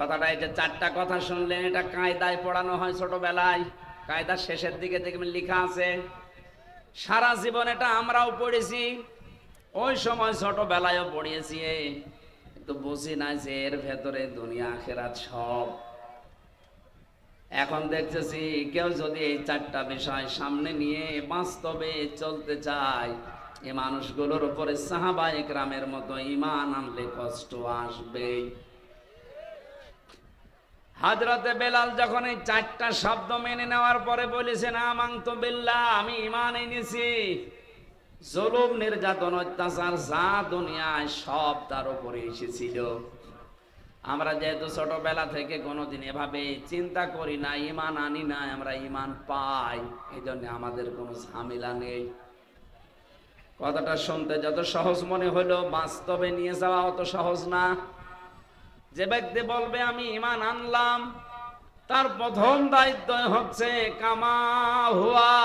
কথাটা এই যে চারটা কথা শুনলেন, এটা কায়দায় পড়ানো হয় ছোটবেলায়, কায়দার শেষের দিকে দেখবেন লেখা আছে। সারা জীবন এটা আমরাও পড়েছি, ওই সময় ছোটবেলায়ও পড়িয়েছি, কিন্তু বুঝি না যে এর ভেতরে দুনিয়া আখিরাত সব। এখন দেখতেছি কেউ যদি এই চারটা বিষয় সামনে নিয়ে বাস্তবে চলতে চায়, এই মানুষগুলোর উপরে সাহাবায়ে কেরামের মতো ঈমান আনলে কষ্ট আসবেই। হযরতে বেলাল যখন এই চারটা শব্দ মেনে নেওয়ার পরে বলেছেন আমানতু বিল্লাহ, আমি ঈমান এনেছি, জুলুম নির্যাতন অত্যাচার যা দুনিয়ায় সব তার উপরে এসেছিল। আমরা যেহেতু ছোটবেলা থেকে কোনোদিন এভাবে চিন্তা করি না, ঈমান আনি না, আমরা ঈমান পাই, এই জন্য আমাদের কোনো ঝামেলা নেই। কথাটা শুনতে যত সহজ মনে হলো, বাস্তবে নিয়ে যাওয়া অত সহজ না। যে ব্যক্তি বলবে আমি ঈমান আনলাম, তার প্রথম দায়িত্ব হচ্ছে কামা হুয়া,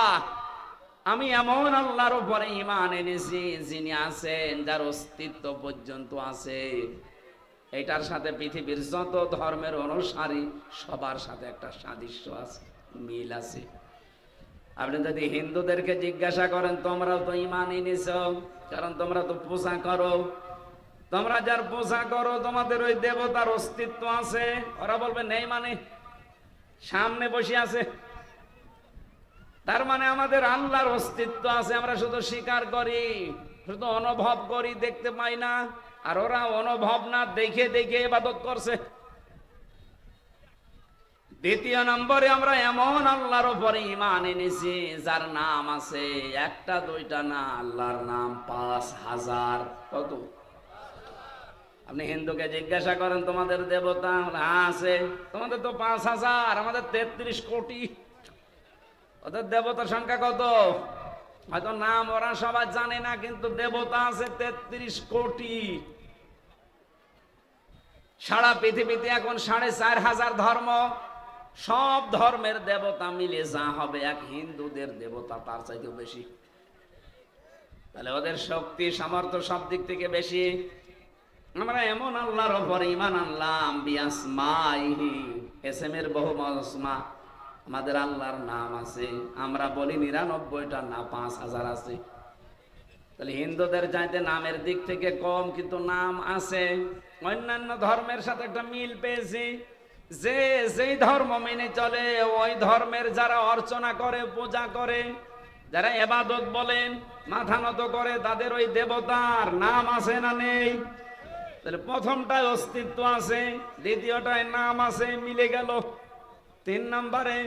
আমি এমন আল্লাহর উপরে ঈমান এনেছি যিনি আছেন, যার অস্তিত্ব পর্যন্ত আছে। এটার সাথে পৃথিবীর যত ধর্মের অনুসারী সবার সাথে একটা সাদৃশ্য আছে, মিল আছে। আপনি যদি হিন্দুদেরকে জিজ্ঞাসা করেন, তোমরাও তো ঈমান এনেছো, কারণ তোমরা তো পূজা করো, তোমরা যার পূজা করো তোমাদের ওই দেবতার অস্তিত্ব আছে, ওরা বলবে নেই, মানে সামনে বসে আছে, তার মানে আমাদের আল্লাহর অস্তিত্ব আছে, আমরা শুধু স্বীকার করি, শুধু অনুভব করি, দেখতে পাই না। আর ওরা অনুভব না দেখে দেখে ইবাদত করছে। দ্বিতীয় নম্বরে আমরা এমন আল্লাহর উপরে ঈমান এনেছি যার নাম আছে একটা দুইটা না, আল্লাহর নাম ৫,০০০। কত? আপনি হিন্দুকে জিজ্ঞাসা করেন তোমাদের দেবতা, হ্যাঁ আছে। তোমাদের তো ৫,০০০, আমাদের ৩৩ কোটি। ওদের দেবতার সংখ্যা কত? হয়তো নাম ওরা সবাই জানে না, কিন্তু দেবতা আছে ৩৩ কোটি। সারা পৃথিবীতে এখন ৪,৫০০ ধর্ম, সব ধর্মের দেবতা মিলে যা হবে এক হিন্দুদের দেবতা তার চাইতেও বেশি। তাহলে ওদের শক্তি সামর্থ্য সব দিক থেকে বেশি। আমরা এমন আল্লাহর উপর ঈমান আনলাম, বিআসমাইহি, এসএমের বহু মজমা, আমাদের আল্লাহর নাম আছে। আমরা বলি ৯৯টা না, ৫,০০০ আছে। তাহলে হিন্দুদের চাইতে নামের দিক থেকে কম, কিন্তু নাম আছে। অন্যান্য ধর্মের সাথে একটা মিল পেয়েছি, যে যেই ধর্ম মেনে চলে ওই ধর্মের যারা অর্চনা করে, পূজা করে, যারা ইবাদত বলেন, মাথা নত করে, তাদের ওই দেবতার নাম আছে না নেই? তাহলে প্রথমটায় অস্তিত্ব আছে, দ্বিতীয়টায় নাম আছে, মিলে গেল। ৩ নম্বরে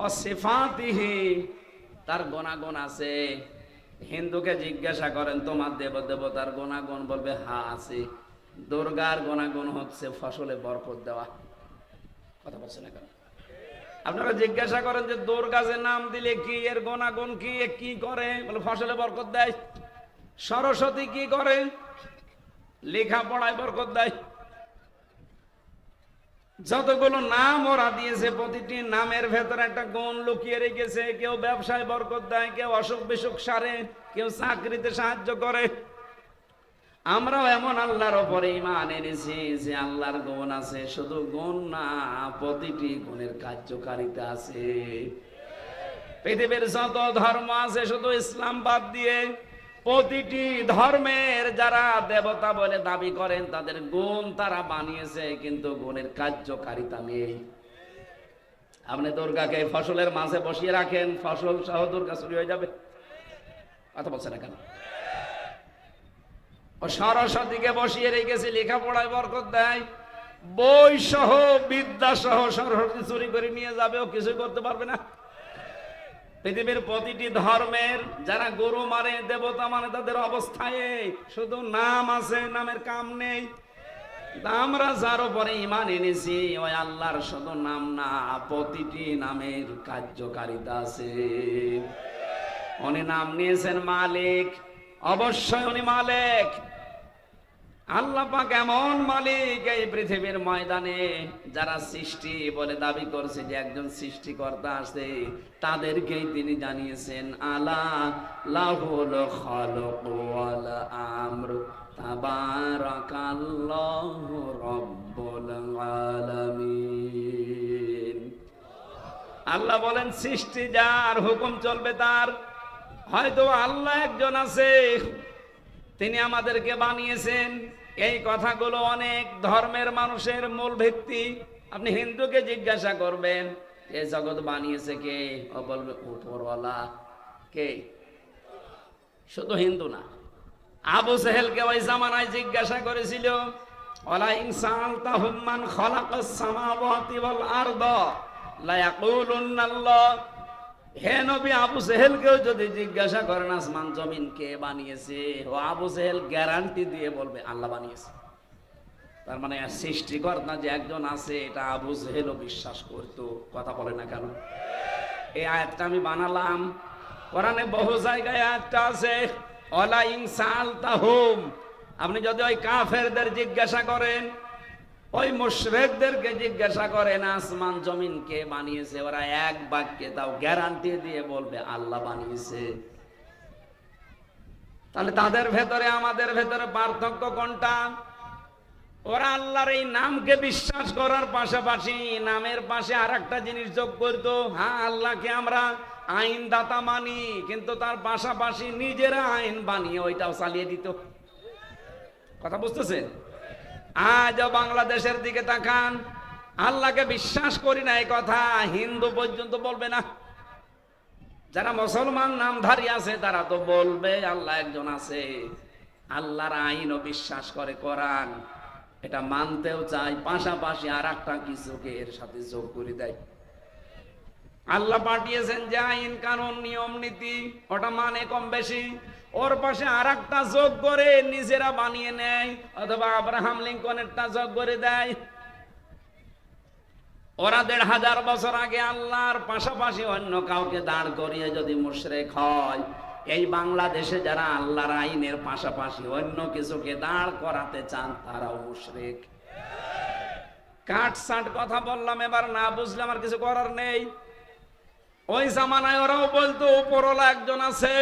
অসিফাতিহি, তার গুণাগুণ আছে। হিন্দুকে জিজ্ঞাসা করেন তোমার দেবতার গুণাগুণ, বলবে হ্যাঁ আছে। দুর্গার গুণাগুণ হচ্ছে ফসলে বরকত দেওয়া। কথা বলছে না কেন? আপনারা জিজ্ঞাসা করেন যে দুর্গা যে নাম দিলে কি, এর গুণাগুণ কি, কি করে? বলে ফসলে বরকত দেয়। সরস্বতী কি করে? লেখাপড়ায় বরকত দেয়। যতগুলো নাম ওরা দিয়েছে, প্রতিটি নামের ভেতরে একটা গুণ লুকিয়ে রেখেছে। কেউ ব্যবসায় বরকত দেয়, কেউ অসুখ বিসুখ সারে, কেউ চাকরিতে সাহায্য করে। আমরাও এমন আল্লাহর উপরে ঈমান এনেছি যে আল্লাহর গুণ আছে, শুধু গুণ না, প্রতিটি গুণের কার্যকারিতা আছে। পৃথিবীর যত ধর্ম আছে, শুধু ইসলাম বাদ দিয়ে প্রতিটি ধর্মের যারা দেবতা বলে দাবি করেন, তাদের গুণ তারা বানিয়েছে, কিন্তু গুণের কার্যকারিতা নেই। আপনি দুর্গাকে ফসলের মাঝে বসিয়ে রাখেন, ফসল সহ দুর্গা চুরি হয়ে যাবে। কথা বলছে না কেন? ও সরস্বতীকে বসিয়ে রেখেছে, লেখাপড়ায় বরকত দেয়, বই সহ বিদ্যা সহ সরস্বতী চুরি করে নিয়ে যাবে, ও কিছু করতে পারবে না। পৃথিবীর প্রতিটি ধর্মের যারা গরু মারে, দেবতা মানে, তাদের অবস্থায় শুধু নাম আছে, নামের কাম নেই। আমরা যার উপরে ঈমান এনেছি ওই আল্লাহর শুধু নাম না, প্রতিটি নামের কার্যকারিতা আছে। উনি নাম নিয়েছেন মালিক, অবশ্যই উনি মালিক। আল্লাহ পাক এমন মালিক, এই পৃথিবীর ময়দানে যারা সৃষ্টি বলে দাবি করছে যে একজন সৃষ্টিকর্তা আছে, তাদেরকেই তিনি জানিয়েছেন আলা লাহুল খালকু ওয়াল আমর তাবারাকাল্লাহু রাব্বুল আলামিন। আল্লাহ বলেন সৃষ্টি যার, হুকুম চলবে তার। হয়তো আল্লাহ একজন আছে, তিনি আমাদেরকে বানিয়েছেন। এই কথাগুলো অনেক ধর্মের মানুষের মূল ভিত্তি। আপনি হিন্দুকে জিজ্ঞাসা করবেন এই জগৎ বানিয়েছে কে, ও বলবে উপরওয়ালা। কে? শুধু হিন্দু না, আবু জেহেলকে ওই জামানায় জিজ্ঞাসা করেছিল, ওয়ালা ইন সাআলতাহুম মান খালাকাস সামাওয়াতি ওয়াল আরদা লা ইয়াকুলুন্নাল্লাহ। হে নবী, আবু জেহেলকেও যদি জিজ্ঞাসা করেন আসমান জমিন কে বানিয়েছে, ও আবু জেহেল গ্যারান্টি দিয়ে বলবে আল্লাহ বানিয়েছে। তার মানে সৃষ্টিকর্তা যে একজন আছে এটা আবু জেহেলও বিশ্বাস করতো। কথা বলে না কেন? এই আয়াতটা আমি বানালাম, কোরআনে বহু জায়গায় আয়াতটা আছে, ওয়ালা ইন সাআলতাহুম। আপনি যদি ওই কাফেরদের জিজ্ঞাসা করেন, ওই মুশরিকদেরকে জিজ্ঞাসা করেন আসমান জমিন কে বানিয়েছে, ওরা এক বাক্যে তাও গ্যারান্টি দিয়ে বলবে আল্লাহ বানিয়েছে। তাহলে তাদের ভেতরে আমাদের ভেতরে পার্থক্য কোনটা? ওরা আল্লাহর এই নামকে বিশ্বাস করার পাশাপাশি নামের পাশে আর একটা জিনিস যোগ করতো। হ্যাঁ, আল্লাহকে আমরা আইন দাতা মানি, কিন্তু তার পাশাপাশি নিজেরা আইন বানিয়ে ওইটাও চালিয়ে দিত। কথা বুঝতেছেন? আজ বাংলাদেশের দিকে তাকান, আল্লাহকে বিশ্বাস করি না এই কথা হিন্দু পর্যন্ত বলবে না। যারা মুসলমান নামধারী আছে তারা তো বলবে আল্লাহ একজন আছে। আল্লাহর আইনও বিশ্বাস করে, কোরআন এটা মানতেও চাই, পাশাপাশি আর একটা কিছুকে এর সাথে যোগ করে দেয়। আল্লাহ পাঠিয়েছেন যে আইন কানুন নিয়ম নীতি, ওটা মানে কম বেশি, ওর পাশে আর একটা যোগ করে নিজেরা বানিয়ে নেয়, অথবা আব্রাহাম লিঙ্কনেরটা যোগ করে দেয়। ওরা ১৫০০ বছর আগে আল্লাহর পাশাপাশি অন্য কাউকে দাঁড় করিয়ে যদি মুশরিক হয়, এই বাংলাদেশে যারা আল্লাহর আইনের পাশাপাশি অন্য কিছুকে দাঁড় করাতে চান তারাও মুশরিক। কাটসাট কথা বললাম, এবার না বুঝলে আমার কিছু করার নেই। ওই জামানায় ওরাও বলতো উপরওয়ালা একজন আছে।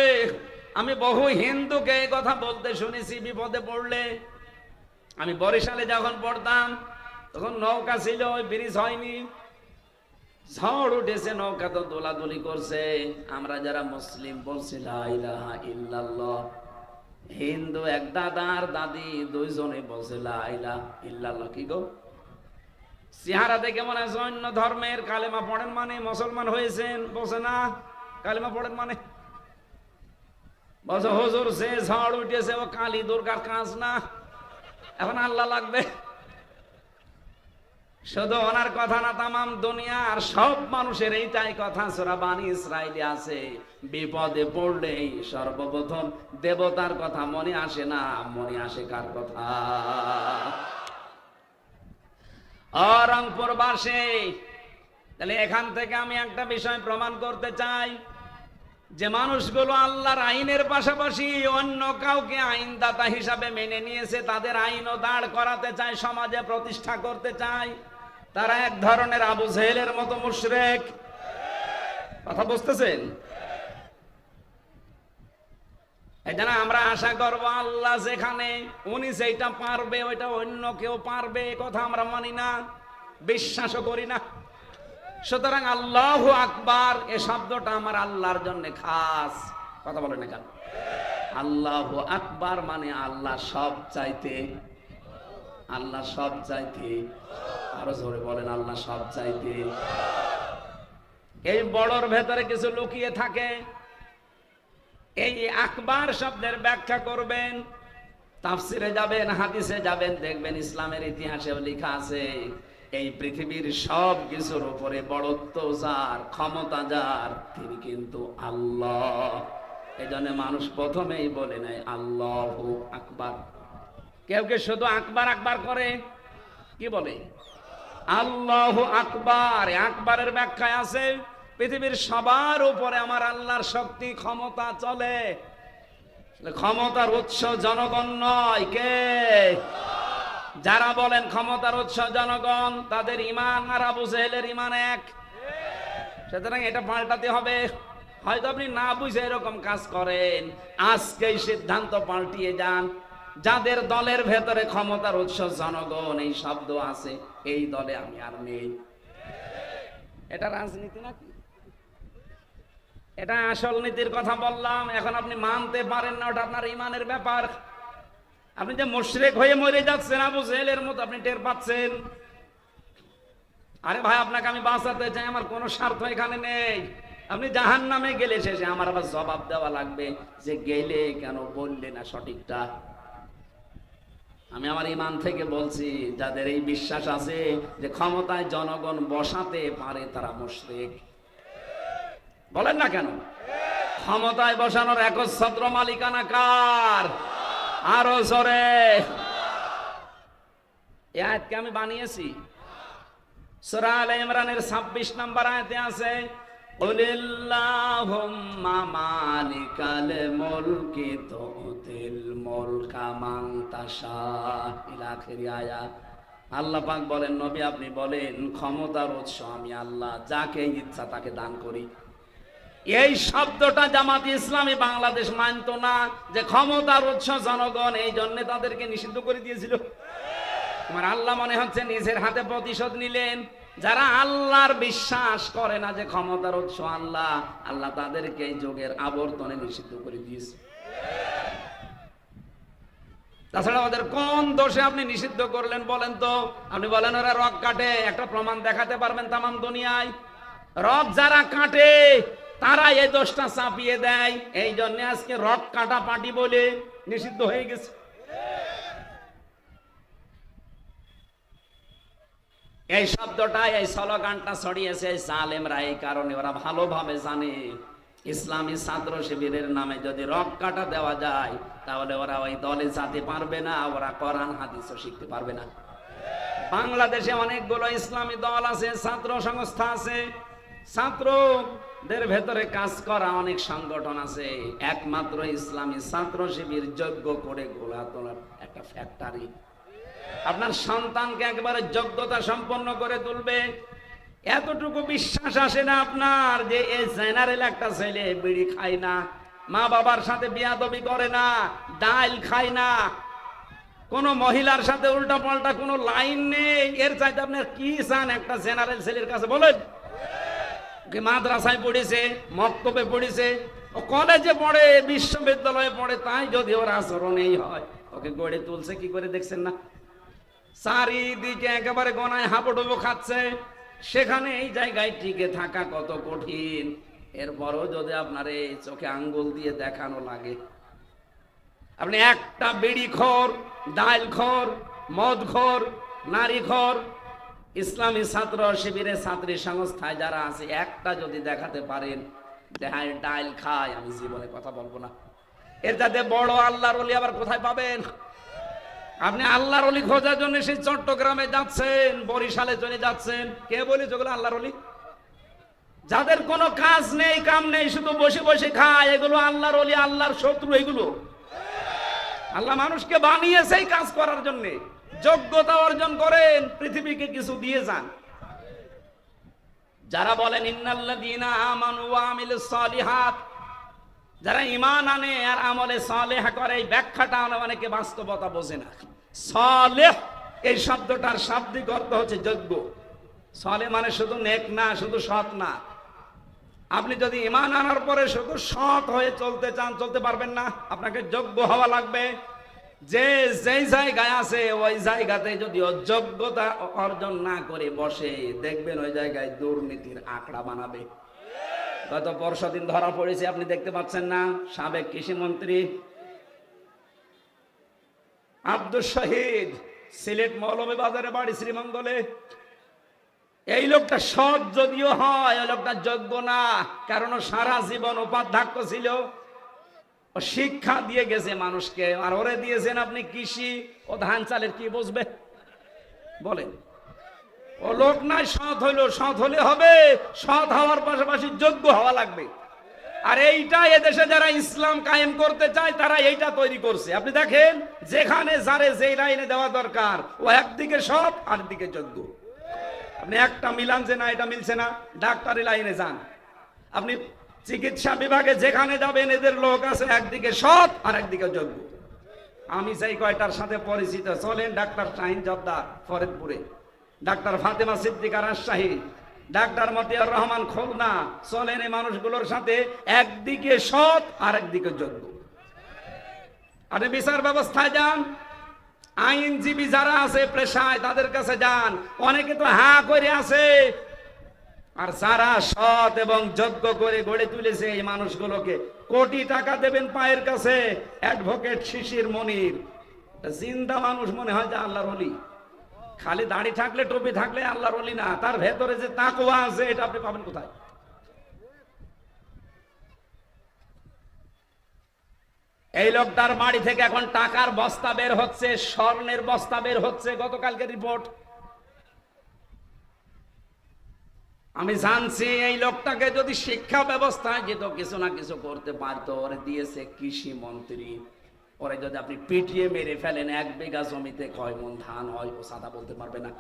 আমি বহু হিন্দুকে এই কথা বলতে শুনেছি বিপদে পড়লে। আমি বরিশালে যখন পড়তাম তখন নৌকা ছিল, ওই ব্রিজ হয়নি, ঝড় উঠেছে, নৌকা তো দোলাদুলি করছে। আমরা যারা মুসলিম বলছি লা ইলাহা ইল্লাল্লাহ। হিন্দু এক দাদা আর দাদি দুইজনে বলছে লা ইলাহা ইল্লাল্লাহ। কি গো, চেহারা দেখে মনে হয় অন্য ধর্মের। কালেমা পড়েন মানে মুসলমান হয়েছেন? বলছে না। কালেমা পড়েন মানে? বলছে হুজুর যে ঝড় উঠেছে ও কালী দুর্গার কাজ না, এখন আল্লাহ লাগবে। শুধু ওনার কথা না, তামাম দুনিয়া আর সব মানুষের এইটাই কথা। সূরা বানী ইসরাইলে আছে, বিপদে পড়লেই সর্বপ্রথম দেবতার কথা মনে আসে না, মনে আসে কার কথা? রংপুর বাসে। তাহলে এখান থেকে আমি একটা বিষয় প্রমাণ করতে চাই যে মানুষগুলো আল্লাহর আইনের পাশাপাশি অন্য কাউকে আইনদাতা হিসাবে মেনে নিয়েছে, তাদের আইনও দাঁড় করাতে চায়, সমাজে প্রতিষ্ঠা করতে চায়। তারা এক ধরনের আবু জেহেলের মতো মুশরিক। কথা বুঝতেছেন? এই জন্য আমরা আশা করবো আল্লাহ যেখানে উনি যেটা পারবে ওইটা অন্য কেউ পারবে, কথা আমরা মানি না, বিশ্বাসও করি না। সুতরাং আল্লাহু আকবার এ শব্দটা আমার আল্লাহর জন্য খাস। কথা বলেন না কেন? আল্লাহু আকবার মানে আল্লাহ সব চাইতে, আল্লাহ সব চাইতে। আরো জোরে বলেন আল্লাহ সব চাইতে। এই বড়র ভেতরে কিছু লুকিয়ে থাকে। এই আকবার শব্দের ব্যাখ্যা করবেন, তাফসিরে যাবেন, হাদিসে যাবেন, দেখবেন ইসলামের ইতিহাসেও লেখা আছে এই পৃথিবীর সব কিছুর উপরে বড়ত্ব যার, ক্ষমতা যার, তিনি কিন্তু আল্লাহ। এই জন্য মানুষ প্রথমেই বলে নেয় আল্লাহু আকবার। কেউ কে শুধু আকবার আকবার করে, কি বলে? আল্লাহু আকবার। আকবরের ব্যাখ্যায় আছে পৃথিবীর সবার উপরে আমার আল্লাহর শক্তি ক্ষমতা চলে। ক্ষমতার উৎস জনগণ নয়, কে? যারা বলেন ক্ষমতার উৎস জনগণ, তাদের ঈমান আর আবু জেহেলের ঈমান এক। সুতরাং এটা পাল্টাতে হবে। হয়তো আপনি না বুঝে এরকম কাজ করেন, আজকেই সিদ্ধান্ত পাল্টিয়ে যান। যাদের দলের ভেতরে ক্ষমতার উৎস জনগণ এই শব্দ আছে, এই দলে আমি আর নেই। এটা রাজনীতি নাকি? এটা আসল নীতির কথা বললাম। এখন আপনি মানতে পারেন না, ওটা আপনার ইমানের ব্যাপার। আপনি যে মুশরিক হয়ে মরে যাচ্ছেন আবু জেহেলের মতো, আপনি টের পাচ্ছেন। আরে ভাই, আপনাকে আমি বাঁচাতে চাই, আমার কোনো স্বার্থ এখানে নেই। আপনি জাহান্নামে গেলে শেষে আমার আবার জবাব দেওয়া লাগবে যে গেলে কেন বললে না সঠিকটা। আমি আমার ইমান থেকে বলছি, যাদের এই বিশ্বাস আছে যে ক্ষমতায় জনগণ বসাতে পারে তারা মুশরিক। বলেন না কেন? ক্ষমতায় বসানোর একচ্ছত্র মালিকানা কার? আরো জোরে। এই আয়াতকে আমি বানিয়েছি। সূরা আলে ইমরানের 26 নম্বর আয়াতে আছে, কুলিল্লাহুম্মা মালিকাল মুলকি তুতিল মুলকা মান তাশা ইলা আখিরি আয়াত। আল্লাহ পাক বলেন, নবী আপনি বলেন, ক্ষমতার উৎস আমি আল্লাহ, যাকে ইচ্ছা তাকে দান করি। এই শব্দটা জামাত ইসলামী বাংলাদেশ মানত না, যে ক্ষমতার উৎস জনগণ, এই জন্য তাদেরকে নিষিদ্ধ করে দিয়েছিল। তোমার আল্লাহ মনে হচ্ছে নিজের হাতে প্রতিশোধ নিলেন। যারা আল্লাহর বিশ্বাস করে না যে ক্ষমতার উৎস আল্লাহ, আল্লাহ তাদেরকে এই যুগের আবর্তনে নিষিদ্ধ করে দিয়েছে। তাছাড়া ওদের কোন দোষে আপনি নিষিদ্ধ করলেন বলেন তো? আপনি বলেন ওরা রক কাটে, একটা প্রমাণ দেখাতে পারবেন তামাম দুনিয়ায়? রক যারা কাটে তারা এই দোষটা চাপিয়ে দেয়, এই জন্য আজকে রক কাটা পার্টি বলে নিষিদ্ধ হয়ে গেছে। এই শব্দটা, এই স্লোগানটা ছড়িয়েছে জালেমরা, এই কারণে ওরা ভালোভাবে জানে ইসলামী ছাত্র শিবিরের নামে যদি রক কাটা দেওয়া যায় তাহলে ওরা ওই দলে যেতে পারবে না, ওরা কোরআন হাদিসও শিখতে পারবে না। বাংলাদেশে অনেকগুলো ইসলামী দল আছে, ছাত্র সংস্থা আছে, ছাত্রদের ভেতরে কাজ করা অনেক সংগঠন আছে। একমাত্র ইসলামী ছাত্র শিবির যোগ্য করে গড়ে তোলার একটা ফ্যাক্টরি। আপনার সন্তানকে একেবারে যোগ্যতা সম্পন্ন করে তুলবে, এতটুকু বিশ্বাস আসে না আপনার যে এই জেনারেল একটা ছেলে বিড়ি খায় না, মা বাবার সাথে বিয়াদবি করে না, ডাল খায় না, কোন মহিলার সাথে উল্টা পাল্টা কোনো লাইন নেই, এর চাইতে আপনার কি চান একটা জেনারেল ছেলের কাছে? বলেন। মাদ্রাসায় পড়েছে, মক্তবে পড়েছে, ও কলেজে পড়ে, বিশ্ববিদ্যালয়ে পড়ে, তাই যদি ওর আচরণ এই হয়, ওকে গড়ে তুলছে কি করে দেখছেন না? চারিদিকে একেবারে গনায় হাবুডুবু খাচ্ছে, সেখানে এই জায়গায় টিকে থাকা কত কঠিন। এরপরও যদি আপনার এই চোখে আঙ্গুল দিয়ে দেখানো লাগে, আপনি একটা বিড়িখোর, ডালখোর, মদখোর, নারীখোর ইসলামী ছাত্র শিবিরের ছাত্রী সংস্থায় যারা আছে, একটা যদি দেখাতে পারেন ডাল খায়, আমি জীবনে কথা বলবো না। এর যাতে বড় আল্লাহর ওলি আবার কোথায় পাবেন? আপনি আল্লাহর ওলি খোঁজার জন্য সেই চট্টগ্রামে যাচ্ছেন, বরিশালে চলে যাচ্ছেন, কে বলে যেগুলো আল্লাহর ওলি? যাদের কোনো কাজ নেই, কাম নেই, শুধু বসে বসে খায়, এগুলো আল্লাহর ওলি, আল্লাহর শত্রু। এগুলো আল্লাহ মানুষকে বানিয়েছে এই কাজ করার জন্য। যোগ্যতা অর্জন করেন, পৃথিবীকে কিছু দিয়ে যান। যারা বলেন ইন্নাল্লাযীনা আমানু ওয়া আমিলুস সালিহাত, যারা ঈমান আনে আর আমলে সালেহ করে, এই ব্যাখ্যাটা অনেকে বাস্তবতা বোঝে না। সালেহ এই শব্দটার শাব্দিক অর্থ হচ্ছে যোগ্য। সালেহ মানে শুধু নেক না, শুধু সৎ না। আপনি যদি ঈমান আনার পরে শুধু সৎ হয়ে চলতে চান, চলতে পারবেন না, আপনাকে যোগ্য হওয়া লাগবে। যে যেই জায়গায় আছে ওই জায়গাতে যদি অযোগ্যতা অর্জন না করে বসে, দেখবেন ওই জায়গায় দুর্নীতির আঁকড়া বানাবে। গত পরশুদিন ধরা পড়েছে, আপনি দেখতে পাচ্ছেন না, সাবেক কৃষিমন্ত্রী আব্দুল শহীদ, সিলেট মৌলভীবাজারে বাড়ি, শ্রীমঙ্গলে। এই লোকটা সৎ যদিও হয়, ওই লোকটা যোগ্য না, কারণ সারা জীবন উপাধ্যক্ষ ছিল, ও শিক্ষা দিয়ে গেছে মানুষকে। আর ওরে দিয়েছেন আপনি কৃষি, ও ধান চালের কি বুঝবে? বলেন। ও লোক নাই সৎ হইলো, সৎ হলে হবে, সৎ হওয়ার পাশাপাশি যোগ্য হওয়া লাগবে। আর এইটা এদেশে যারা ইসলাম কায়েম করতে চায় তারা এইটা তৈরি করছে। আপনি দেখেন, যেখানে যারে যেই লাইনে দেওয়া দরকার, ও একদিকে সৎ আর দিকে যোগ্য। আপনি একটা মিলান যে না, এটা মিলছে না, ডাক্তারি লাইনে যান, আপনি চিকিৎসা বিভাগে যেখানে যাবেন, এদের লোক আছে একদিকে সৎ আর একদিকে যোগ্য। আমি চাই কয়টার সাথে পরিচিত, চলেন ডাক্তার শাহিন জর্দার ফরিদপুরে, ডাক্তার ফাতেমা সিদ্দিকা রাজশাহী, ডাক্তার মতিয়ার রহমান খুলনা, চলেন এই মানুষগুলোর সাথে, একদিকে সৎ আর একদিকে যোগ্য। আপনি বিচার ব্যবস্থায় যান, আইনজীবী যারা আছে পেশায় তাদের কাছে যান, অনেকে তো হা করে আছে, আর যারা সৎ এবং যোগ্য করে গড়ে তুলেছে এই মানুষগুলোকে কোটি টাকা দেবেন পায়ের কাছে। অ্যাডভোকেট শিশির মনির জিন্দা মানুষ, মনে হয় যে আল্লাহর ওলি, খালি দাড়ি থাকলে টুপি থাকলে আল্লাহর ওলি না, তার ভেতরে যে তাকওয়া আছে এটা আপনি পাবেন কোথায়? এই লোকটার বাড়ি থেকে এখন টাকার বস্তা বের হচ্ছে, স্বর্ণের বস্তা বের হচ্ছে, গতকালকে রিপোর্ট। আমি জানছি এই লোকটাকে যদি শিক্ষা ব্যবস্থায় যেত কিছু না কিছু করতে পারতো, ওরে দিয়েছে কৃষি মন্ত্রী, ওরে যদি আপনি পিটিয়ে মেরে ফেলেন 1 বিঘা জমিতে কয় মণ ধান হয় ও সাদা বলতে পারবে না,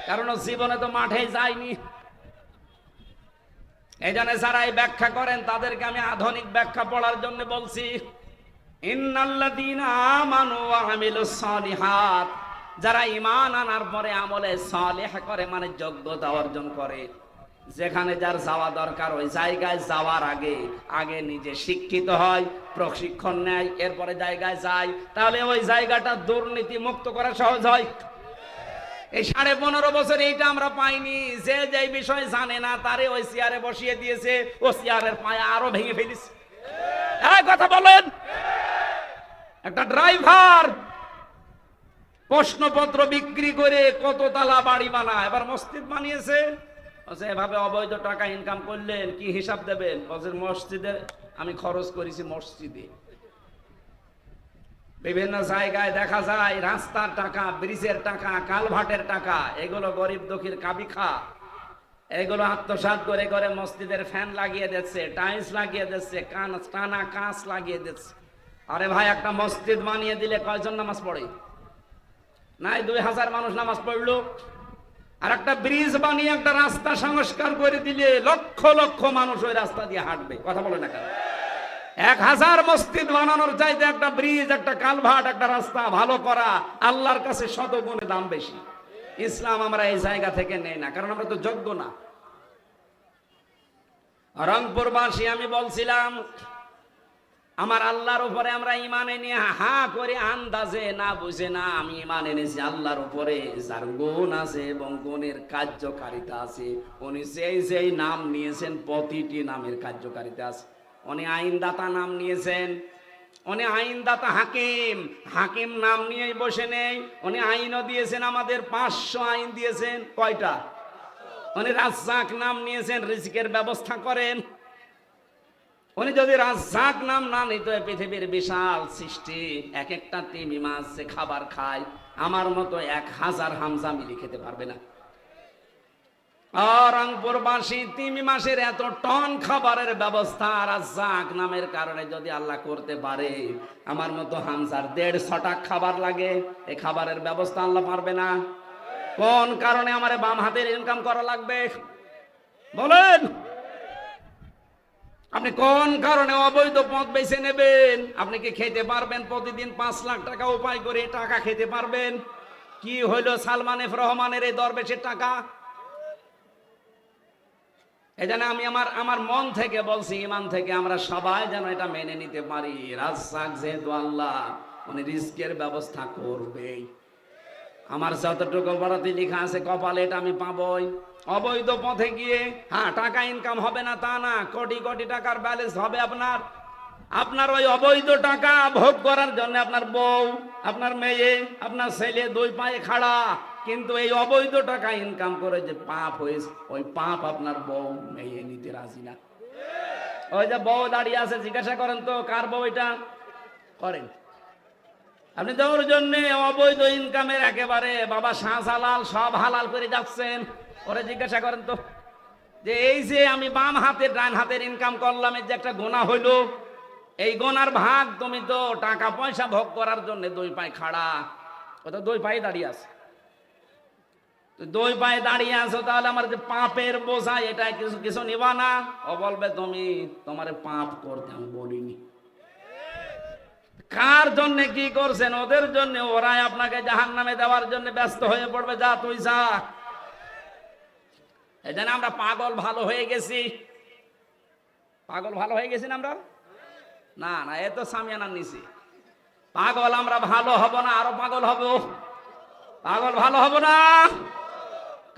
কারণ ও জীবনে তো মাঠে যায়নি। এই জন্য যারা এই ব্যাখ্যা করেন তাদেরকে আমি আধুনিক ব্যাখ্যা পড়ার জন্য বলছি, ইন্নাল্লাযীনা আমানু ওয়া আমিলুস সালিহাত, যারা ঈমান আনার পরে আমলে সালেহ করে, মানে যোগ্যতা অর্জন করে, যেখানে যার যাওয়া দরকার ওই জায়গায় যাওয়ার আগে আগে নিজে শিক্ষিত হয়, প্রশিক্ষণ নেয়, এরপরে জায়গায় যায়, তাহলে ওই জায়গাটা দুর্নীতি মুক্ত করা সহজ হয়। এই 15.5 বছর এইটা আমরা পাইনি, যে যে বিষয় জানে না তারে ওই চেয়ারে বসিয়ে দিয়েছে, ও চেয়ারের পায়ে আরো ভেঙে ফেলিস। এই কথা বলেন, একটা ড্রাইভার প্রশ্নপত্র বিক্রি করে কত তালা বাড়ি বানায়, এবার মসজিদ বানিয়েছে, এভাবে অবৈধ টাকা ইনকাম করলেন, কি হিসাব দেবেন? মসজিদে আমি খরচ করেছি, মসজিদে বিভিন্ন জায়গায় দেখা যায় রাস্তার টাকা, ব্রিজের টাকা, কালভার্টের টাকা, এগুলো গরিব দুঃখীর কাবিখা, এগুলো আত্মসাৎ করে করে মসজিদের ফ্যান লাগিয়ে দিচ্ছে, টাইলস লাগিয়ে দিচ্ছে, টানা কাঁচ লাগিয়ে দিচ্ছে। আরে ভাই, একটা মসজিদ বানিয়ে দিলে কয়জন নামাজ পড়ে? নাই 2000 মানুষ নামাজ পড়লো। আর একটা ব্রিজ বানিয়ে একটা রাস্তা সংস্কার করে দিলে লক্ষ লক্ষ মানুষ ওই রাস্তা দিয়ে হাঁটবে। কথা বলে না কেন? 1000 মসজিদ বানানোর চাইতে একটা ব্রিজ, একটা কালভার্ট, একটা রাস্তা ভালো করা আল্লাহর কাছে শতগুণে দাম বেশি। ইসলাম আমরা এই জায়গা থেকে নেই না, কারণ আমরা তো যোগ্য না। রংপুরবাসী আমি বলছিলাম, আমার আল্লাহর উপরে আমরা ঈমান এনে হা করে আন্দাজে না বুঝে না, আমি ঈমান এনেছি আল্লাহর উপরে যার গুণ আছে এবং গুণের কার্যকারিতা আছে। উনি যেই নাম নিয়েছেন প্রতিটি নামের কার্যকারিতা আছে। উনি আইনদাতা নাম নিয়েছেন, উনি আইনদাতা হাকিম, হাকিম নাম নিয়েই বসে নেই, উনি আইনও দিয়েছেন, আমাদের 500 আইন দিয়েছেন। কয়টা? উনি রাজ্জাক নাম নিয়েছেন, রিজিকের ব্যবস্থা করেন। উনি যদি রাজ্জাক নাম না নিত, পৃথিবীর বিশাল সৃষ্টি, এক একটা তিমি মাছ যে খাবার খায় আমার মতো 1000 হামজা মিলি খেতে পারবে না। রংপুরবাসী তিমি মাসের এত টন খাবারের ব্যবস্থা রাজ্জাক নামের কারণে যদি আল্লাহ করতে পারে, আমার মতো হামজার 150 টাকা খাবার লাগে, এই খাবারের ব্যবস্থা আল্লাহ পারবে না? কোন কারণে আমার বাম হাতের ইনকাম করা লাগবে বলেন? আপনি কোন কারণে অবৈধ পথ বেছে নেবেন? আপনি কি খেতে পারবেন প্রতিদিন 5 লাখ টাকা উপায় করে টাকা খেতে পারবেন? কি হইল সালমান এফ রহমানের এই দরবেশের টাকা? এই জন্য আমি আমার মন থেকে বলছি, ইমান থেকে আমরা সবাই যেন এটা মেনে নিতে পারি, রাজ্জাক যেহেতু আল্লাহ, উনি রিজকের ব্যবস্থা করবেই। আমার যতটুকু বরাতে লেখা আছে কপালে এটা আমি পাবই। অবৈধ পথে গিয়ে টাকা ইনকাম হবে না তা না, কোটি কোটি টাকার ব্যালেন্স হবে আপনার। আপনার ওই অবৈধ টাকা ভোগ করার জন্য আপনার বউ, আপনার মেয়ে, আপনার ছেলে 2 পায়ে খাড়া, কিন্তু এই অবৈধ টাকা ইনকাম করে যে পাপ হয়েছে, ওই পাপ আপনার বউ মেয়ে নিতে রাজি না। ওই যে বউ দাঁড়িয়ে আছে, জিজ্ঞাসা করেন তো কার বউ এটা? করেন আপনি তো ওর জন্য অবৈধ ইনকামের একেবারে বাবা শাহজালাল সব হালাল করে যাচ্ছেন। ওরে জিজ্ঞাসা করেন তো, যে এই যে আমি বাম হাতের ডান হাতের ইনকাম করলাম, এই যে একটা গোনা হইল, এই গোনার ভাগ তুমি তো টাকা পয়সা ভোগ করার জন্য 2 পায়ে খাড়া, ও তো 2 পায়ে দাঁড়িয়ে আছে। 2 পায়ে দাঁড়িয়ে আছো, তাহলে আমার যে পাপের বোঝা এটা কিছু কিছু নিবা না? ও বলবে তুমি তোমার পাপ করতে আমি বলিনি। কার জন্য কি করছেন? ওদের জন্য। ওরাই আপনাকে জাহান্নামে দেওয়ার জন্য ব্যস্ত হয়ে পড়বে। যা তুই যা। এই জন্য আমরা পাগল ভালো হয়ে গেছি। পাগল ভালো হয়ে গেছি না আমরা? না না, এ তো সামিয়ানার নিছি। পাগল আমরা ভালো হব না, আরো পাগল হব। পাগল ভালো হব না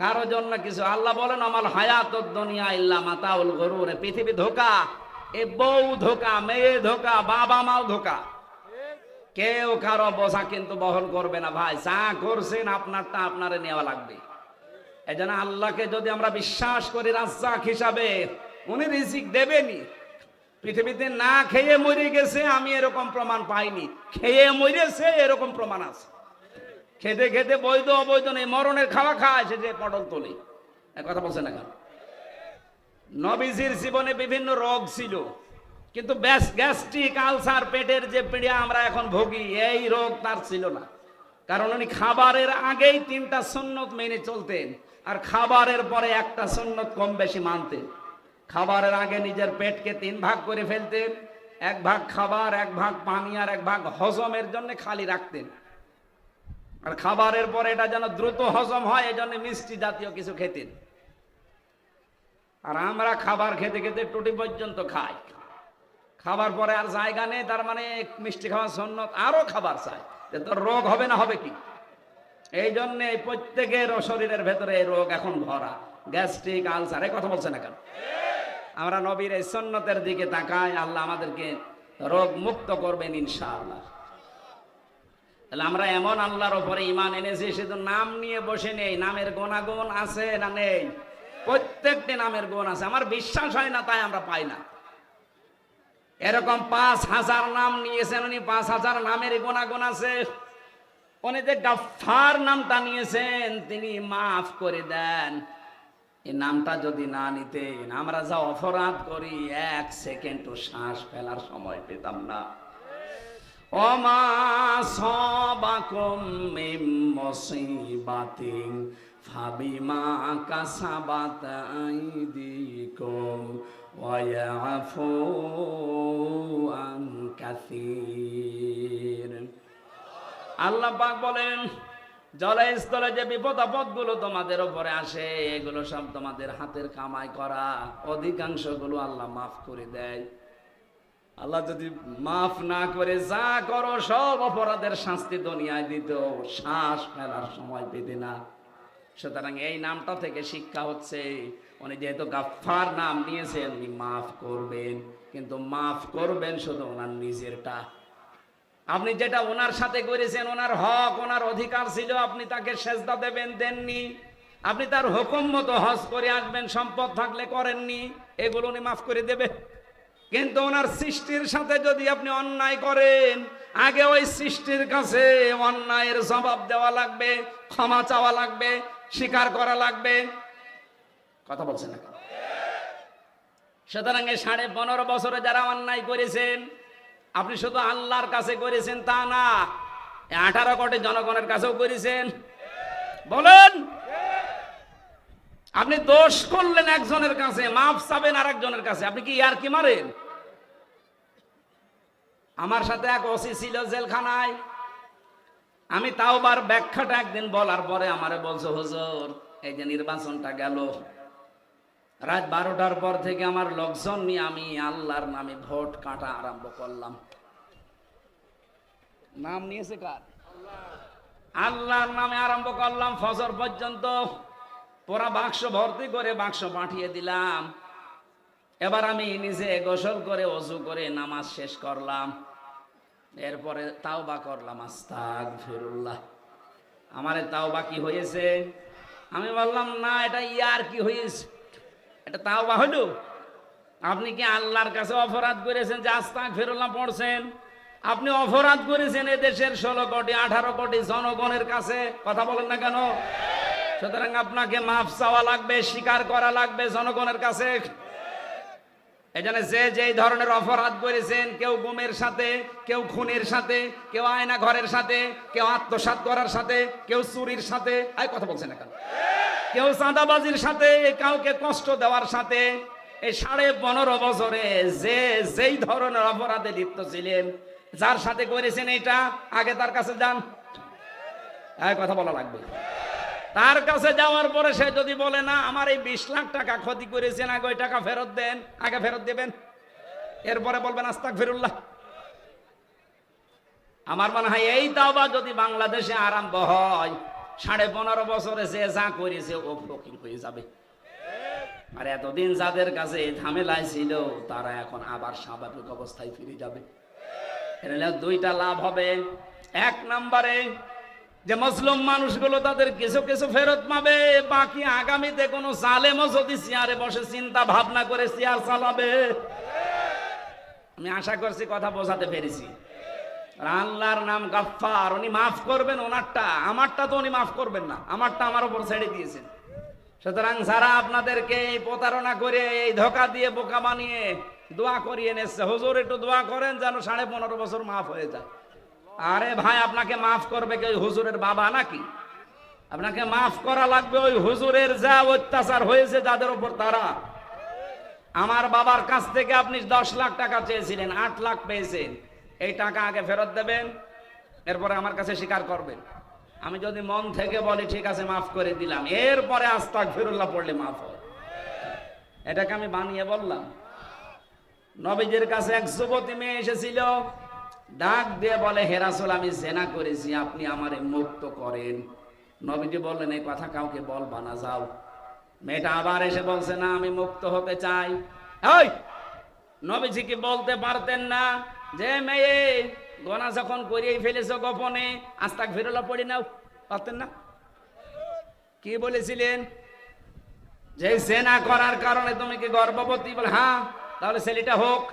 কারো জন্য কিছু। আল্লাহ বলেন আমাল হায়াতুদ দুনিয়া ইল্লা মাতাউল গুরুর। পৃথিবী ধোঁকা। এ বউ ধোঁকা, মেয়ে ধোঁকা, বাবা মাও ধোঁকা। কেউ কারো বোঝা কিন্তু বহন করবে না ভাই। যা করছেন আপনারটা আপনারে নেওয়া লাগবে। এই জন্য আল্লাহকে যদি আমরা বিশ্বাস করি রাজ্জাক হিসাবে, উনি রিজিক দেবেনি। পৃথিবীতে না খেয়ে মরে গেছে আমি এরকম প্রমাণ পাইনি, খেয়ে মরেছে এরকম প্রমাণ আছে। খেতে খেতে বৈধ অবৈধ নেই, মরণের খাওয়া খায় সে যে পটল তোলে। কথা বলছে না কেন? নবীজির জীবনে বিভিন্ন রোগ ছিল, কিন্তু গ্যাস্ট্রিক আলসার, পেটের যে পীড়া আমরা এখন ভোগী, এই রোগ তার ছিল না। কারণ উনি খাবারের আগেই 3টা সুন্নত মেনে চলতেন, আর খাবারের পরে একটা সুন্নত কম বেশি মানতেন। খাবারের আগে নিজের পেটকে 3 ভাগ করে ফেলতেন। 1 ভাগ খাবার, 1 ভাগ পানি, আর 1 ভাগ হজমের জন্য খালি রাখতেন। আর খাবারের পরে এটা যেন দ্রুত হজম হয় এজন্য মিষ্টি জাতীয় কিছু খেতেন। আর আমরা খাবার খেতে খেতে টুটি পর্যন্ত খাই। খাবার পরে আর জায়গা নেই, তার মানে মিষ্টি খাওয়া সুন্নত, আরো খাবার চাই। তো রোগ হবে না হবে কি? এই জন্য প্রত্যেকের শরীরের ভেতরে এই রোগ এখন ভরা, গ্যাস্ট্রিক আলসার। এই কথা বলছে না কেন? আমরা নবীর এই সুন্নতের দিকে তাকাই, আল্লাহ আমাদেরকে রোগ মুক্ত করবেন ইনশাআল্লাহ। তাহলে আমরা এমন আল্লাহর উপরে ঈমান এনেছি, শুধু নাম নিয়ে বসে নেই। নামের গুণাগুণ আছে না নেই? প্রত্যেকটি নামের গুণ আছে। আমার বিশ্বাস হয় না তাই আমরা পাই না। এরকম 5000 নাম নিয়েছেন উনি, 5000 নামের গুণাগুণ আছে। উনি যে গাফফার নামটা নিয়েছেন, তিনি মাফ করে দেন। এই নামটা যদি না নিতেন, আমরা যা অপরাধ করি 1 সেকেন্ডও শ্বাস ফেলার সময় পেতাম না। ওমা সাবাকুম মিন মুসিবাতিন ফাবিমা কাসাবাত আইদিকুম ওয়া ইয়াফু আন কাসীর। আল্লাহ পাক বলেন, জলে স্থলে যে বিপদ আপদগুলো তোমাদের উপরে আসে, এগুলো সব তোমাদের হাতের কামাই করা। অধিকাংশগুলো আল্লাহ মাফ করে দেয়। আল্লাহ যদি মাফ না করে যা করো সব অপরাধের শাস্তি দুনিয়ায় দিত, শ্বাস ফেলার সময় পেতে না। সুতরাং এই নামটা থেকে শিক্ষা হচ্ছে, উনি যেহেতু গাফফার নাম নিয়েছেন, উনি মাফ করবেন, কিন্তু মাফ করবেন শুধু ওনার নিজেরটা। আপনি যেটা ওনার সাথে করেছেন, ওনার হক, ওনার অধিকার ছিল, আপনি তাকে সেজদা দেবেন, দেননি। আপনি তার হুকুম মতো হজ করে আসবেন, সম্পদ থাকলে করেননি, এগুলো উনি মাফ করে দেবে। কিন্তু ওনার সৃষ্টির সাথে যদি আপনি অন্যায় করেন, আগে ওই সৃষ্টির কাছে অন্যায়ের জবাব দেওয়া লাগবে, ক্ষমা চাওয়া লাগবে, স্বীকার করা লাগবে। কথা বলছেন না? সুতরাং 15.5 বছরে যারা অন্যায় করেছেন, আপনি শুধু আল্লাহর কাছে করেছেন তা না, 18 কোটি জনগণের কাছেও করেছেন। বলেন, আপনি দোষ করলেন একজনের কাছে, মাফ চাবেন আর একজনের কাছে, আপনি কি ইয়ার কি মারেন? আমার সাথে এক ওসি ছিল জেলখানায়। আমি তাওবার ব্যাখ্যাটা একদিন বলার পরে আমারে বলছে, হুজুর এই যে নির্বাচনটা গেল, রাত 12টার পর থেকে আমার লোকজন নিয়ে আমি আল্লাহর নামে ভোট কাটা আরম্ভ করলাম। নাম নিয়েছে কার? আল্লাহর নামে আরম্ভ করলাম। ফজর পর্যন্ত পুরা বাক্স ভর্তি করে বাক্স পাঠিয়ে দিলাম। এবার আমি নিজে গোসল করে ওযু করে নামাজ শেষ করলাম। এরপরে তাওবা করলাম, আস্তাগফিরুল্লাহ। আমারে তাওবা কি হয়েছে? আমি বললাম না, এটা ইয়ার কি হয়েছে, এটা তাওবা হলো। আপনি কি আল্লাহর কাছে অপরাধ করেছেন যে আস্তাগফিরুল্লাহ পড়ছেন? আপনি অপরাধ করেছেন এদেশের 16 কোটি 18 কোটি জনগণের কাছে। কথা বলেন না কেন? সুতরাং আপনাকে মাফ চাওয়া লাগবে, স্বীকার করা লাগবে জনগণের কাছে। এজন্য যে যেই ধরনের অপরাধ করেছেন, কেউ গুমের সাথে, কেউ খুনের সাথে, কেউ আয়না ঘরের সাথে, কেউ আত্মসাৎ করার সাথে, কেউ চুরির সাথে, কথা বলছেন না কেন? কেউ চাঁদাবাজির সাথে, কাউকে কষ্ট দেওয়ার সাথে, এই 15.5 বছরে যে যেই ধরনের অপরাধে লিপ্ত ছিলেন, যার সাথে করেছেন এটা আগে তার কাছে যান, কথা বলা লাগবে। তার কাছে যাওয়ার পরে সে যদি বলে না আমার এই 20 লাখ টাকা ক্ষতি করেছেন, আগে ওই টাকা ফেরত দেন, আগে ফেরত দেবেন, এরপরে বলবেন আস্তাগফিরুল্লাহ। আমার মনে হয় এই তাওবা যদি বাংলাদেশে আরম্ভ হয়, 15.5 বছরে যে যা করেছে ও ফকির হয়ে যাবে। আর এতদিন যাদের কাছে এই ঝামেলায় ছিল তারা এখন আবার স্বাভাবিক অবস্থায় ফিরে যাবে। এর দুইটা লাভ হবে। এক নম্বরে যে মুসলিম মানুষগুলো তাদের কিছু কিছু ফেরত পাবে, বাকি আগামীতে কোনো জালেমও যদি চেয়ারে বসে চিন্তা ভাবনা করে চেয়ার চালাবে। আমি আশা করছি কথা বোঝাতে পেরেছি। আল্লাহর নাম গাফফার, উনি মাফ করবেন ওনারটা, আমারটা তো উনি মাফ করবেন না, আমারটা আমার উপর ছেড়ে দিয়েছেন। সুতরাং যারা আপনাদেরকে এই প্রতারণা করে এই ধোকা দিয়ে বোকা বানিয়ে দোয়া করিয়ে এনেছে, হুজুর একটু দোয়া করেন যেন 15.5 বছর মাফ হয়ে যায়। আরে ভাই, আপনাকে মাফ করবে কি ওই হুজুরের বাবা নাকি? আপনাকে মাফ করা লাগবে ওই হুজুরের যা অত্যাচার হয়েছে যাদের উপর তারা। আমার বাবার কাছ থেকে আপনি 10 লাখ টাকা চেয়েছিলেন, 8 লাখ পেয়েছেন, এই টাকা আগে ফেরত দেবেন, এরপরে আমার কাছে স্বীকার করবেন। আমি যদি মন থেকে বলি ঠিক আছে মাফ করে দিলাম, এরপরে আস্তাগফিরুল্লাহ পড়লে মাফ হয়। এটাকে আমি বানিয়ে বললাম? নবীজির কাছে এক যুবতী মেয়ে এসেছিল, ডাক দিয়ে বলে হে রাসূল আমি জিনা করেছি, আপনি আমারে মুক্ত করেন। নবীজি বললেন এই কথা কাউকে বলবা না, যাও। মেয়েটা আবার এসে বলছে না আমি মুক্ত হতে চাই। ওই নবীজি কি বলতে পারতেন না যে মেয়ে গোনা যখন করিয়ে ফেলেছো গোপনে আস্তাগফিরুল্লাহ পড়ে নাও? পারতেন না? কি বলেছিলেন? যে জিনা করার কারণে তুমি কি গর্ভবতী? বলে হ্যাঁ। তাহলে ছেলেটা হোক।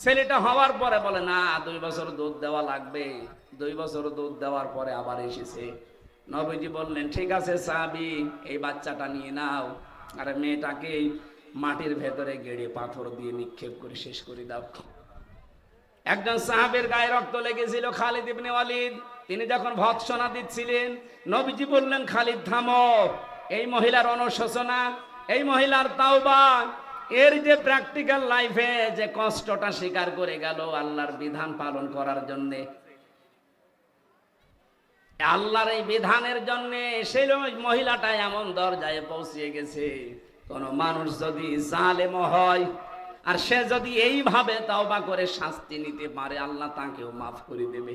ছেলেটা হওয়ার পরে বলে না 2 বছর দুধ দেওয়া লাগবে। 2 বছর দুধ দেওয়ার পরে আবার এসেছে। নবীজি বললেন ঠিক আছে সাহাবী, এই বাচ্চাটা নিয়ে নাও, আর মেয়েটাকে মাটির ভেতরে গেড়ে পাথর দিয়ে নিক্ষেপ করে শেষ করে দাও। একজন সাহাবের গায়ে রক্ত লেগেছিল, খালিদ ইবনে ওয়ালিদ। তিনি যখন ভৎসনা দিচ্ছিলেন, নবীজি বললেন খালিদ থামো। এই মহিলার অনুশোচনা, এই মহিলার তাওবা, এর যে প্র্যাকটিক্যাল লাইফে যে কষ্টটা স্বীকার করে গেল আল্লাহর বিধান পালন করার জন্য, আল্লাহর এই বিধানের জন্য সেই মহিলাটা এমন দরজায় পৌঁছে গেছে। কোন মানুষ যদি জালেম হয় আর সে যদি এইভাবে তাওবা করে শাস্তি নিতে পারে, আল্লাহ তাকেও মাফ করে দেবে।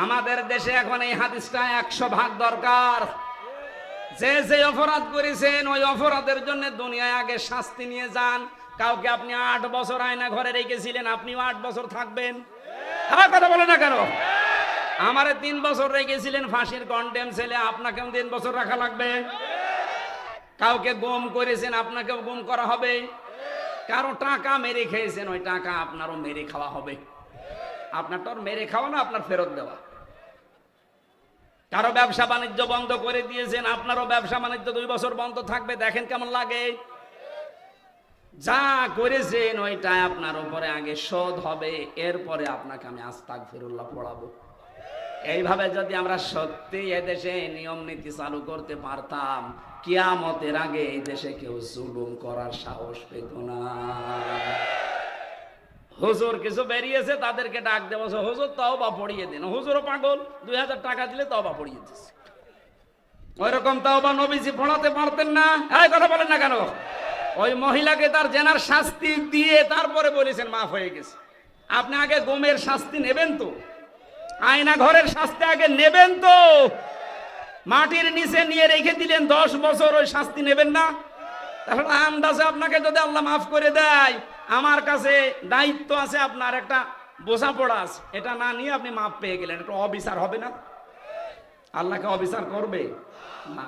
আমাদের দেশে এখন এই হাদিসটা 100% দরকার। যে যে অপরাধ করেছেন ওই অপরাধের জন্য দুনিয়ায় আগে শাস্তি নিয়ে যান। কাউকে আপনি 8 বছর আয়না ঘরে রেখেছিলেন, আপনিও 8 বছর থাকবেন। আমার কথা বলে না কেন? আমারে 3 বছর রেখেছিলেন ফাঁসির কন্ডেম ছেলে, আপনাকেও 3 বছর রাখা লাগবে। কাউকে গুম করেছেন, আপনাকেও গুম করা হবে। কারো টাকা মেরে খেয়েছেন, ওই টাকা আপনারও মেরে খাওয়া হবে। আপনারটা মেরে খাওয়া না, আপনার ফেরত দেওয়া। কারো ব্যবসা বাণিজ্য বন্ধ করে দিয়েছেন, আপনারও ব্যবসা বাণিজ্য 2 বছর বন্ধ থাকবে। দেখেন কেমন লাগে। যা করেছেন ওইটা আপনার উপরে আগে শোধ হবে, এরপরে আপনাকে আমি আস্তাগফিরুল্লাহ পড়াবো। এইভাবে যদি আমরা সত্যি এদেশে নিয়ম নীতি চালু করতে পারতাম, কিয়ামতের আগে এই দেশে কেউ জুলুম করার সাহস পেত না। হুজুর কিছু বেরিয়েছে, তাদেরকে ডাক দেবো, হুজুর তওবা পড়িয়ে দিন। হুজুরও পাগল, 2000 টাকা দিলে তওবা পড়িয়ে দিচ্ছে। ওইরকম তওবা নবীজি পড়াতে পারতেন না? এই কথা বলেন না কেন? ওই মহিলাকে তার জেনার শাস্তি দিয়ে তারপরে বলেছেন মাফ হয়ে গেছে। আপনি আগে গুমের শাস্তি নেবেন তো, আয়না ঘরের শাস্তি আগে নেবেন তো। মাটির নিচে নিয়ে রেখে দিলেন 10 বছর, ওই শাস্তি নেবেন না? তাহলে আন্দাজে আপনাকে যদি আল্লাহ মাফ করে দেয়, আমার কাছে দায়িত্ব আছে, আপনার একটা বোঝাপড়া আছে, এটা না নিয়ে আপনি মাফ পেয়ে গেলেন, এটা অবিচার হবে না? আল্লাহকে অবিচার করবে না।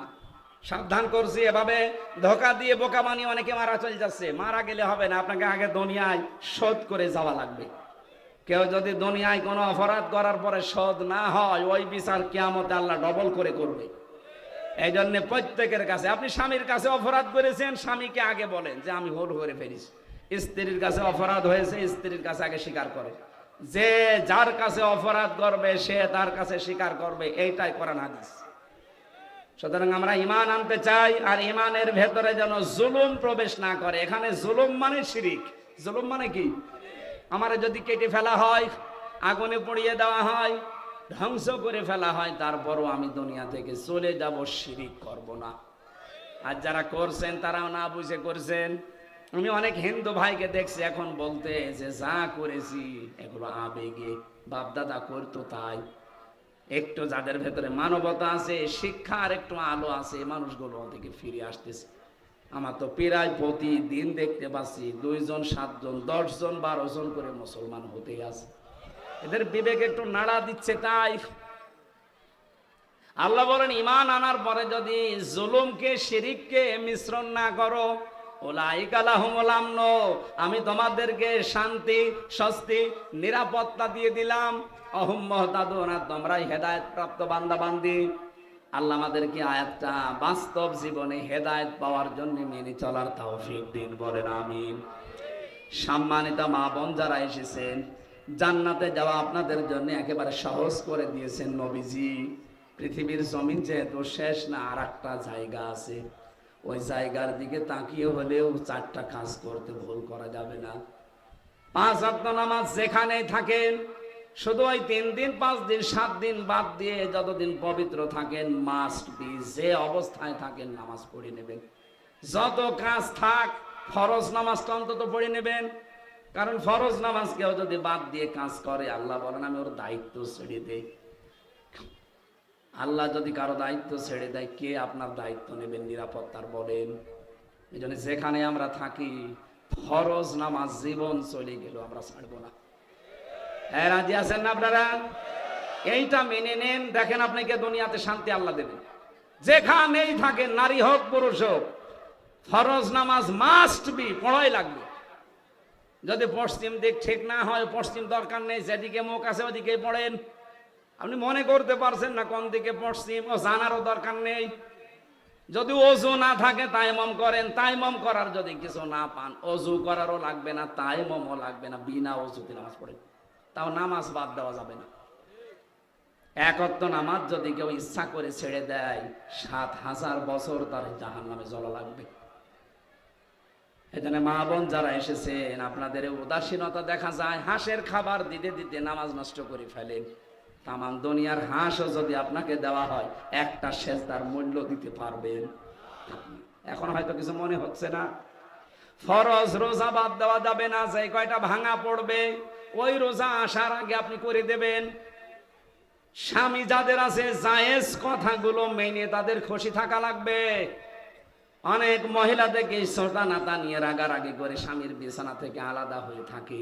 সাবধান করছি, এভাবে ধোকা দিয়ে বোকা বানিয়ে অনেকে মারা চলে যাচ্ছে। মারা গেলে হবে না, আপনাকে আগে দুনিয়ায় শোধ করে যাওয়া লাগবে। কেউ যদি দুনিয়ায় কোনো অপরাধ করার পরে শোধ না হয়, ওই বিচার কিয়ামতে আল্লাহ ডবল করে করবে। এই জন্য প্রত্যেকের কাছে, আপনি স্বামীর কাছে অপরাধ করেছেন, স্বামীকে আগে বলেন যে আমি ভুল করে ফেলেছি। স্ত্রীর কাছে অপরাধ হয়েছে, স্ত্রীর কাছে আগে স্বীকার করে। যে যার কাছে অপরাধ করবে সে তার কাছে স্বীকার করবে, এইটাই কোরআন হাদিস। সুতরাং আমরা ঈমান আনতে চাই, আর ঈমানের ভেতরে যেন জুলুম প্রবেশ না করে। এখানে জুলুম মানে শিরিক। জুলুম মানে কি? আমারে যদি কেটে ফেলা হয়, আগুনে পুড়িয়ে দেওয়া হয়, ধ্বংস করে ফেলা হয়, তারপরও আমি দুনিয়া থেকে চলে যাব, শিরিক করব না। আর যারা করছেন তারাও না বুঝে করছেন। আমি অনেক হিন্দু ভাইকে দেখছি এখন বলতে যে যা করেছি এগুলো আবেগে, বাপদাদা করতো তাই। একটু যাদের ভেতরে মানবতা আছে, শিক্ষার একটু আলো আছে, মানুষগুলো থেকে ফিরে আসতেছে। আমার তো প্রায় প্রতিদিন দেখতে পাচ্ছি 2 জন 7 জন 10 জন 12 জন করে মুসলমান হতেই আছে। এদের বিবেক একটু নাড়া দিচ্ছে তাই। আল্লাহ বলেন ঈমান আনার পরে যদি জুলুমকে শিরিককে মিশ্রণ না করো, উলাইকা লাহুমুল আমন, আমি তোমাদেরকে শান্তি, স্বস্তি, নিরাপত্তা দিয়ে দিলাম। অহুম মুহতাদুন, তোমরাই হেদায়েত প্রাপ্ত বান্দা বান্দি। আল্লাহ আমাদেরকে আয়াতটা বাস্তব জীবনে হেদায়েত পাওয়ার জন্য মেনে চলার তৌফিক দিন, বলেন আমিন। সম্মানিত মা বোন যারা এসেছেন, জান্নাতে যাওয়া আপনাদের জন্য একেবারে সহজ করে দিয়েছেন নবীজি। পৃথিবীর জমিন যেহেতু শেষ না, আর একটা জায়গা আছে, ওই জায়গার দিকে তাকিয়ে হলেও 4টা কাজ করতে ভুল করা যাবে না। 5 ওয়াক্ত নামাজ যেখানেই থাকেন, শুধু ওই 3 দিন 5 দিন 7 দিন বাদ দিয়ে যতদিন পবিত্র থাকেন, মাস্ট বি, যে অবস্থায় থাকেন নামাজ পড়ে নেবেন। যত কাজ থাক, ফরজ নামাজটা অন্তত পড়ে নেবেন। কারণ ফরজ নামাজ কেউ যদি বাদ দিয়ে কাজ করে, আল্লাহ বলেন আমি ওর দায়িত্ব ছেড়ে দেই। আল্লাহ যদি কারো দায়িত্ব ছেড়ে দেয়, কে আপনার দায়িত্ব নেবেন নিরাপত্তার, বলেন? এই জন্য যেখানে আমরা থাকি, ফরজ নামাজ জীবন চলে গেল আমরা ছাড়বো না। হ্যাঁ, রাজি আছেন না আপনারা? এইটা মেনে নেন, দেখেন আপনাকে দুনিয়াতে শান্তি আল্লাহ দেবেন। যেখানেই থাকেন, নারী হোক পুরুষ হোক, ফরজ নামাজ মাস্ট বি, পড়াই লাগবে। যদি পশ্চিম দিক ঠিক না হয়, পশ্চিম দরকার নেই, যেদিকে মুখ আছে ওদিকে পড়েন। আপনি মনে করতে পারছেন না কোন দিকে পশ্চিম, ও জানারও দরকার নেই। যদি অজু না থাকে তায়াম্মুম করেন, তায়াম্মুম করার যদি কিছু না পান, অজু করারও লাগবে না, তায়াম্মুমও লাগবে না, বিনা অজুতে নামাজ পড়েন, তাও নামাজ বাদ দেওয়া যাবে না। 1 ওয়াক্ত নামাজ যদি কেউ ইচ্ছা করে ছেড়ে দেয়, 7000 বছর তার জাহান্নামে জ্বলা লাগবে। এখানে মা বোন যারা এসেছেন, আপনাদের উদাসীনতা দেখা যায়, হাঁসের খাবার দিতে দিতে নামাজ নষ্ট করে ফেলেন। তামাম দুনিয়ার হাঁসও যদি আপনাকে দেওয়া হয়, একটা সেজদার মূল্য দিতে পারবেন? এখন হয়তো কিছু মনে হচ্ছে না। ফরজ রোজা বাদ দেওয়া যাবে না, যে কয়টা ভাঙা পড়বে ওই রোজা আসার আগে আপনি করে দেবেন। স্বামী যাদের আছে, জায়েজ কথাগুলো মেনে তাদের খুশি থাকা লাগবে। অনেক মহিলা থেকে ছোটা নাতা নিয়ে রাগারাগি করে স্বামীর বিছানা থেকে আলাদা হয়ে থাকে।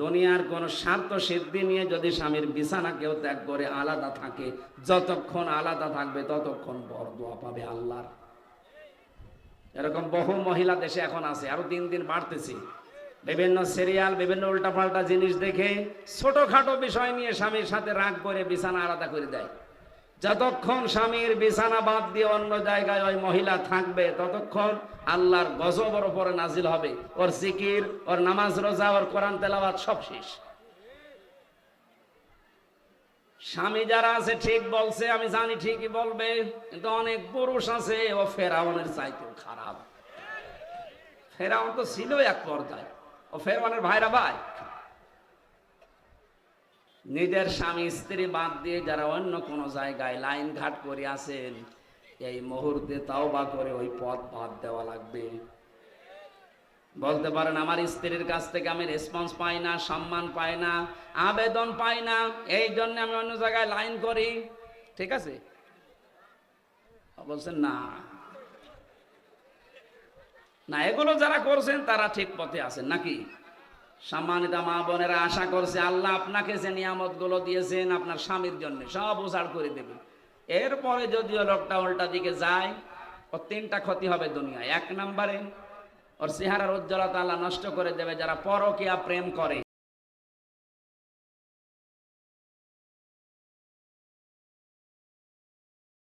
দুনিয়ার কোন স্বার্থ সিদ্ধি নিয়ে যদি স্বামীর বিছানা কেউ ত্যাগ করে আলাদা থাকে, যতক্ষণ আলাদা থাকবে ততক্ষণ বরদোয়া পাবে আল্লাহর। এরকম বহু মহিলা দেশে এখন আছে, আরো দিন দিন বাড়তেছে। বিভিন্ন সিরিয়াল, বিভিন্ন উল্টাপাল্টা জিনিস দেখে ছোটখাটো বিষয় নিয়ে স্বামীর সাথে রাগ করে বিছানা আলাদা করে দেয়। যতক্ষণ স্বামীর বিছানা বাদ দিয়ে অন্য জায়গায় ওই মহিলা থাকবে, ততক্ষণ আল্লাহর গজব ওর উপরে নাজিল হবে। ওর জিকির, ওর নামাজ রোজা, ওর কোরআন তেলাওয়াত সব শেষ। স্বামী যারা আছে ঠিক বলছে, আমি জানি ঠিকই বলবে, কিন্তু অনেক পুরুষ আছে ও ফেরাউনের চাইতেও খারাপ। ফেরাউন তো ছিল এক পর্যায়ে, ও ফেরাউনের ভাইরা ভাই। নিজের স্বামী স্ত্রী বাদ দিয়ে যারা অন্য কোন জায়গায় লাইন ঘাট করে আছেন, এই মুহূর্তে তাওবা করে ওই পথ বাদ দেওয়া লাগবে। বলতে পারেন আমার স্ত্রীর কাছ থেকে আমি রেসপন্স পাই না, সম্মান পাই না, আবেদন পাই না, এই জন্য আমি অন্য জায়গায় লাইন করি। ঠিক আছে? বলছেন না, না, এগুলো যারা করছেন তারা ঠিক পথে আছেন নাকি? সম্মানিত মা বোনেরা, আশা করছে আল্লাহ আপনাকে যে নিয়ামত গুলো দিয়েছেন আপনার স্বামীর জন্য সব উজাড় করে দেবেন। এরপরে যদিও লোকটা উল্টা দিকে যায়, ওর 3টা ক্ষতি হবে দুনিয়ায়। 1 নম্বরে ওর চেহারার উজ্জ্বলতা আল্লাহ নষ্ট করে দেবে যারা পরকীয়া প্রেম করে।